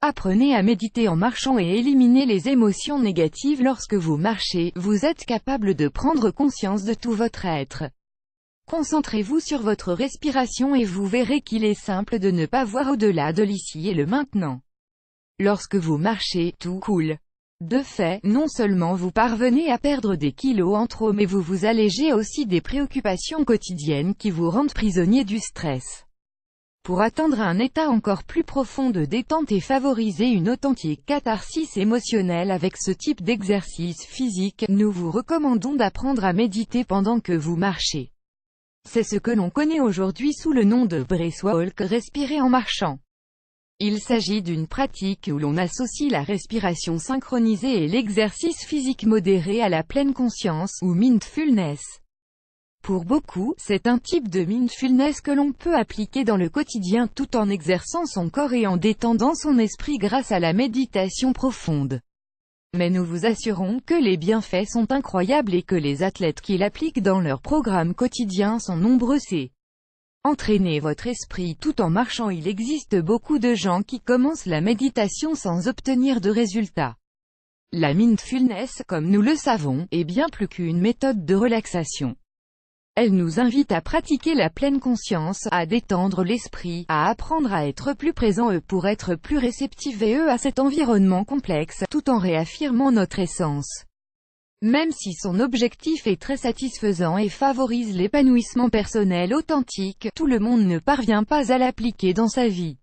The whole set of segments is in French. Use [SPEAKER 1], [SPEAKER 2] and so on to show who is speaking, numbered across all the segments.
[SPEAKER 1] Apprenez à méditer en marchant et éliminez les émotions négatives. Lorsque vous marchez, vous êtes capable de prendre conscience de tout votre être. Concentrez-vous sur votre respiration et vous verrez qu'il est simple de ne pas voir au-delà de l'ici et le maintenant. Lorsque vous marchez, tout coule. De fait, non seulement vous parvenez à perdre des kilos en trop, mais vous vous allégez aussi des préoccupations quotidiennes qui vous rendent prisonnier du stress. Pour atteindre un état encore plus profond de détente et favoriser une authentique catharsis émotionnelle avec ce type d'exercice physique, nous vous recommandons d'apprendre à méditer pendant que vous marchez. C'est ce que l'on connaît aujourd'hui sous le nom de breathwalk, respirer en marchant. Il s'agit d'une pratique où l'on associe la respiration synchronisée et l'exercice physique modéré à la pleine conscience, ou mindfulness. Pour beaucoup, c'est un type de mindfulness que l'on peut appliquer dans le quotidien tout en exerçant son corps et en détendant son esprit grâce à la méditation profonde. Mais nous vous assurons que les bienfaits sont incroyables et que les athlètes qui l'appliquent dans leur programme quotidien sont nombreux. C'est entraîner votre esprit tout en marchant. Il existe beaucoup de gens qui commencent la méditation sans obtenir de résultats. La mindfulness, comme nous le savons, est bien plus qu'une méthode de relaxation. Elle nous invite à pratiquer la pleine conscience, à détendre l'esprit, à apprendre à être plus présent pour être plus réceptif à cet environnement complexe, tout en réaffirmant notre essence. Même si son objectif est très satisfaisant et favorise l'épanouissement personnel authentique, tout le monde ne parvient pas à l'appliquer dans sa vie.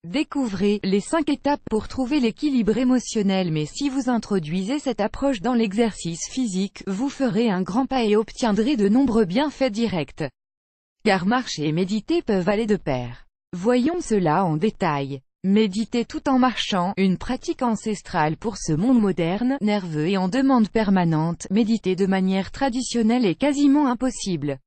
[SPEAKER 1] Découvrez les 5 étapes pour trouver l'équilibre émotionnel. Mais si vous introduisez cette approche dans l'exercice physique, vous ferez un grand pas et obtiendrez de nombreux bienfaits directs. Car marcher et méditer peuvent aller de pair. Voyons cela en détail. Méditer tout en marchant, une pratique ancestrale pour ce monde moderne, nerveux et en demande permanente. Méditer de manière traditionnelle est quasiment impossible.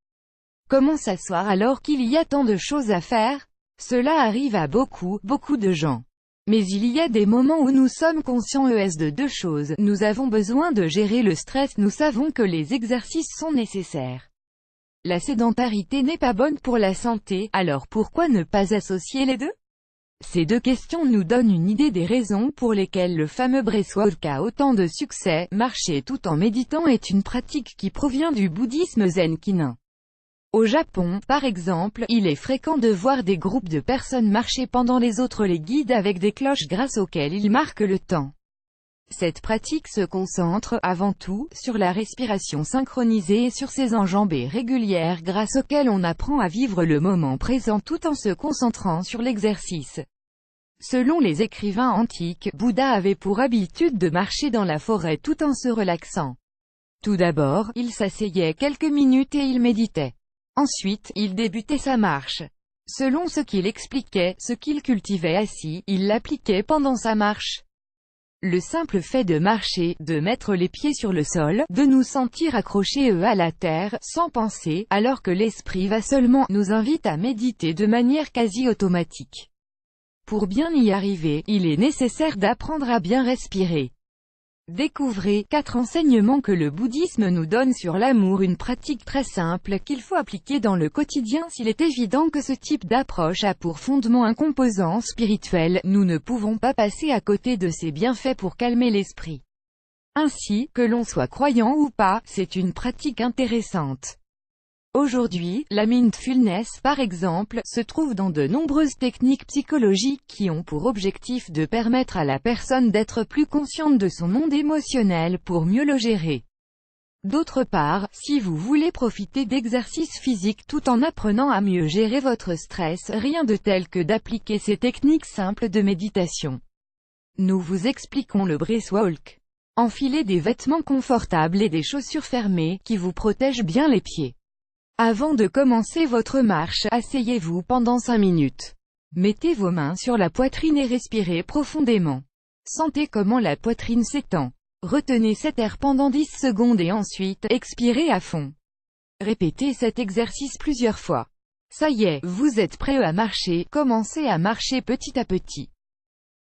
[SPEAKER 1] Comment s'asseoir alors qu'il y a tant de choses à faire? Cela arrive à beaucoup de gens. Mais il y a des moments où nous sommes conscients de 2 choses. Nous avons besoin de gérer le stress. Nous savons que les exercices sont nécessaires. La sédentarité n'est pas bonne pour la santé, alors pourquoi ne pas associer les deux? Ces 2 questions nous donnent une idée des raisons pour lesquelles le fameux breathwalk a autant de succès. Marcher tout en méditant est une pratique qui provient du bouddhisme zen kinin. Au Japon, par exemple, il est fréquent de voir des groupes de personnes marcher pendant les autres les guident avec des cloches grâce auxquelles ils marquent le temps. Cette pratique se concentre, avant tout, sur la respiration synchronisée et sur ses enjambées régulières grâce auxquelles on apprend à vivre le moment présent tout en se concentrant sur l'exercice. Selon les écrivains antiques, Bouddha avait pour habitude de marcher dans la forêt tout en se relaxant. Tout d'abord, il s'asseyait quelques minutes et il méditait. Ensuite, il débutait sa marche. Selon ce qu'il expliquait, ce qu'il cultivait assis, il l'appliquait pendant sa marche. Le simple fait de marcher, de mettre les pieds sur le sol, de nous sentir accrochés à la terre, sans penser, alors que l'esprit va seulement, nous invite à méditer de manière quasi automatique. Pour bien y arriver, il est nécessaire d'apprendre à bien respirer. Découvrez 4 enseignements que le bouddhisme nous donne sur l'amour, une pratique très simple qu'il faut appliquer dans le quotidien. S'il est évident que ce type d'approche a pour fondement un composant spirituel, nous ne pouvons pas passer à côté de ses bienfaits pour calmer l'esprit. Ainsi, que l'on soit croyant ou pas, c'est une pratique intéressante. Aujourd'hui, la mindfulness, par exemple, se trouve dans de nombreuses techniques psychologiques qui ont pour objectif de permettre à la personne d'être plus consciente de son monde émotionnel pour mieux le gérer. D'autre part, si vous voulez profiter d'exercices physiques tout en apprenant à mieux gérer votre stress, rien de tel que d'appliquer ces techniques simples de méditation. Nous vous expliquons le breathwalk. Enfilez des vêtements confortables et des chaussures fermées, qui vous protègent bien les pieds. Avant de commencer votre marche, asseyez-vous pendant 5 minutes. Mettez vos mains sur la poitrine et respirez profondément. Sentez comment la poitrine s'étend. Retenez cet air pendant 10 secondes et ensuite, expirez à fond. Répétez cet exercice plusieurs fois. Ça y est, vous êtes prêt à marcher, commencez à marcher petit à petit.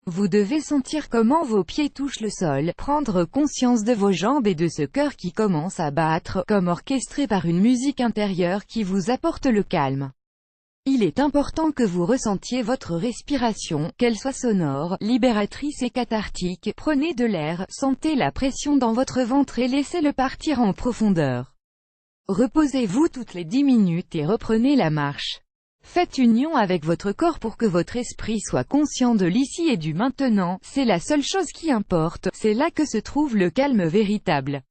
[SPEAKER 1] Vous devez sentir comment vos pieds touchent le sol, prendre conscience de vos jambes et de ce cœur qui commence à battre, comme orchestré par une musique intérieure qui vous apporte le calme. Il Il est important que vous ressentiez votre respiration, qu'elle soit sonore, libératrice et cathartique. Prenez de l'air, sentez la pression dans votre ventre et laissez-le partir en profondeur. Reposez-vous toutes les 10 minutes et reprenez la marche. Faites union avec votre corps pour que votre esprit soit conscient de l'ici et du maintenant, c'est la seule chose qui importe, c'est là que se trouve le calme véritable.